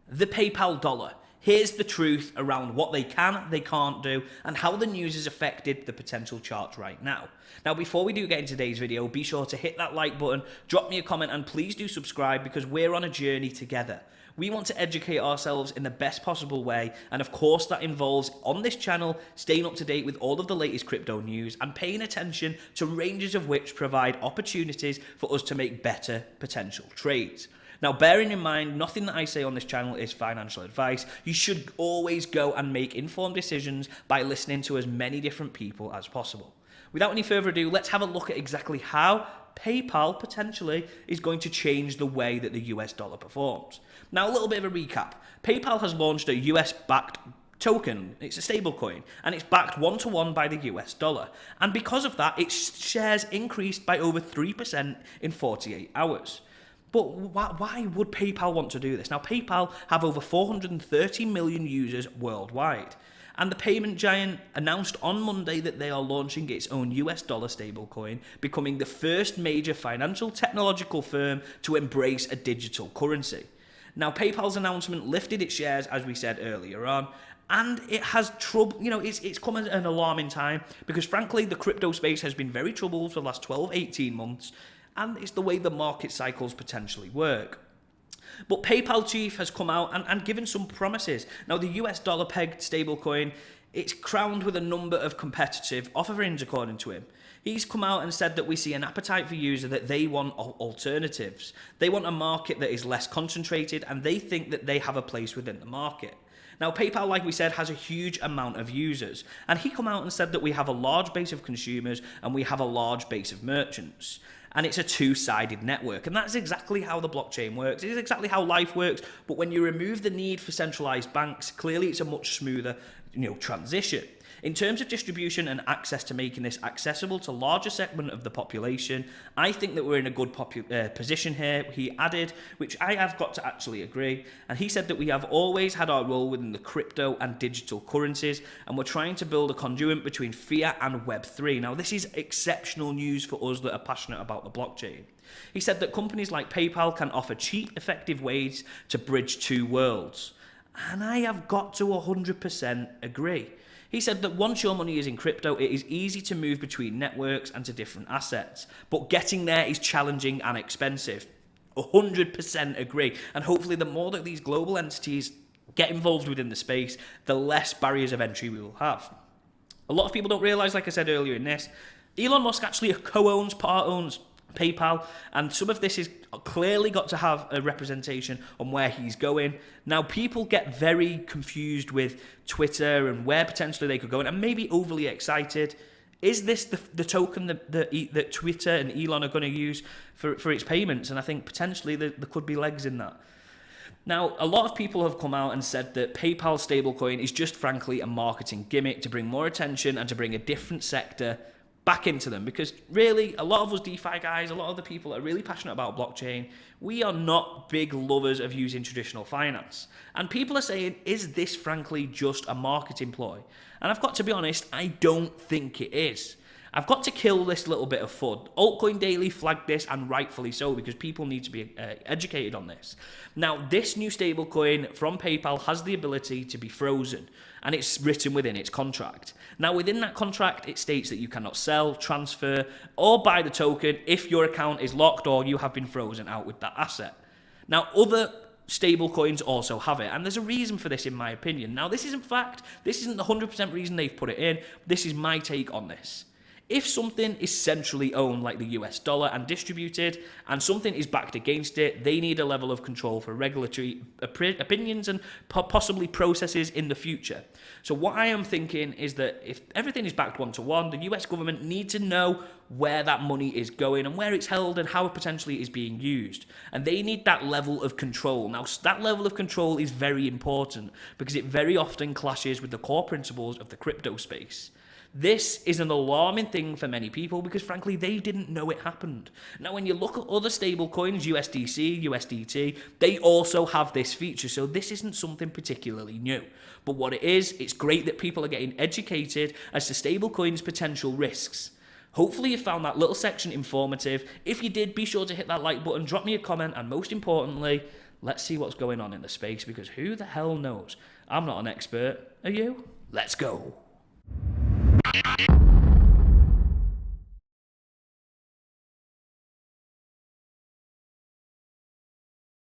The PayPal dollar. Here's the truth around what they can, they can't do, and how the news has affected the potential charts right now. Now, before we do get into today's video, be sure to hit that like button, drop me a comment, and please do subscribe because we're on a journey together. We want to educate ourselves in the best possible way, and of course that involves, on this channel, staying up to date with all of the latest crypto news and paying attention to ranges of which provide opportunities for us to make better potential trades. Now, bearing in mind, nothing that I say on this channel is financial advice. You should always go and make informed decisions by listening to as many different people as possible. Without any further ado, let's have a look at exactly how PayPal potentially is going to change the way that the US dollar performs. Now, a little bit of a recap. PayPal has launched a US-backed token. It's a stablecoin, and it's backed one-to-one by the US dollar. And because of that, its shares increased by over 3% in 48 hours. But why would PayPal want to do this? Now, PayPal have over 430 million users worldwide. And the payment giant announced on Monday that they are launching its own US dollar stablecoin, becoming the first major financial technological firm to embrace a digital currency. Now, PayPal's announcement lifted its shares, as we said earlier on, and it has trouble, it's come at an alarming time because, frankly, the crypto space has been very troubled for the last 12, 18 months. And it's the way the market cycles potentially work. But PayPal chief has come out and given some promises. Now, the US dollar pegged stablecoin, it's crowned with a number of competitive offerings, according to him. He's come out and said that we see an appetite for users, that they want alternatives. They want a market that is less concentrated, and they think that they have a place within the market. Now, PayPal, like we said, has a huge amount of users. And he come out and said that we have a large base of consumers and we have a large base of merchants. And it's a two-sided network. And that's exactly how the blockchain works. It is exactly how life works. But when you remove the need for centralized banks, clearly it's a much smoother, transition. In terms of distribution and access to making this accessible to a larger segment of the population, I think that we're in a good position here, he added, which I have got to actually agree. And he said that we have always had our role within the crypto and digital currencies, and we're trying to build a conduit between fiat and Web3. Now, this is exceptional news for us that are passionate about the blockchain. He said that companies like PayPal can offer cheap, effective ways to bridge two worlds. And I have got to 100% agree. He said that once your money is in crypto, it is easy to move between networks and to different assets. But getting there is challenging and expensive. 100% agree. And hopefully the more that these global entities get involved within the space, the less barriers of entry we will have. A lot of people don't realize, like I said earlier in this, Elon Musk actually co-owns, part-owns PayPal, and some of this is clearly got to have a representation on where he's going. Now, people get very confused with Twitter and where potentially they could go, and maybe overly excited. Is this the token that Twitter and Elon are going to use for its payments? And I think potentially there could be legs in that. Now, a lot of people have come out and said that PayPal stablecoin is just, frankly, a marketing gimmick to bring more attention and to bring a different sector back into them, because really a lot of us DeFi guys, a lot of the people that are really passionate about blockchain, we are not big lovers of using traditional finance. And people are saying, is this frankly just a marketing ploy? And I've got to be honest, I don't think it is. I've got to kill this little bit of FUD. Altcoin Daily flagged this, and rightfully so, because people need to be educated on this. Now, this new stablecoin from PayPal has the ability to be frozen, and it's written within its contract. Now, within that contract, it states that you cannot sell, transfer, or buy the token if your account is locked or you have been frozen out with that asset. Now, other stablecoins also have it, and there's a reason for this, in my opinion. Now, this isn't fact. This isn't the 100% reason they've put it in. This is my take on this. If something is centrally owned like the US dollar and distributed, and something is backed against it, they need a level of control for regulatory opinions and possibly processes in the future. So what I am thinking is that if everything is backed one-to-one, the US government need to know where that money is going and where it's held and how it potentially is being used. And they need that level of control. Now, that level of control is very important because it very often clashes with the core principles of the crypto space. This is an alarming thing for many people because, frankly, they didn't know it happened. Now, when you look at other stable coins, USDC, USDT, they also have this feature, so this isn't something particularly new. But what it is, it's great that people are getting educated as to stable coins' potential risks. Hopefully you found that little section informative. If you did, be sure to hit that like button, drop me a comment, and most importantly, let's see what's going on in the space, because who the hell knows? I'm not an expert. Are you? Let's go.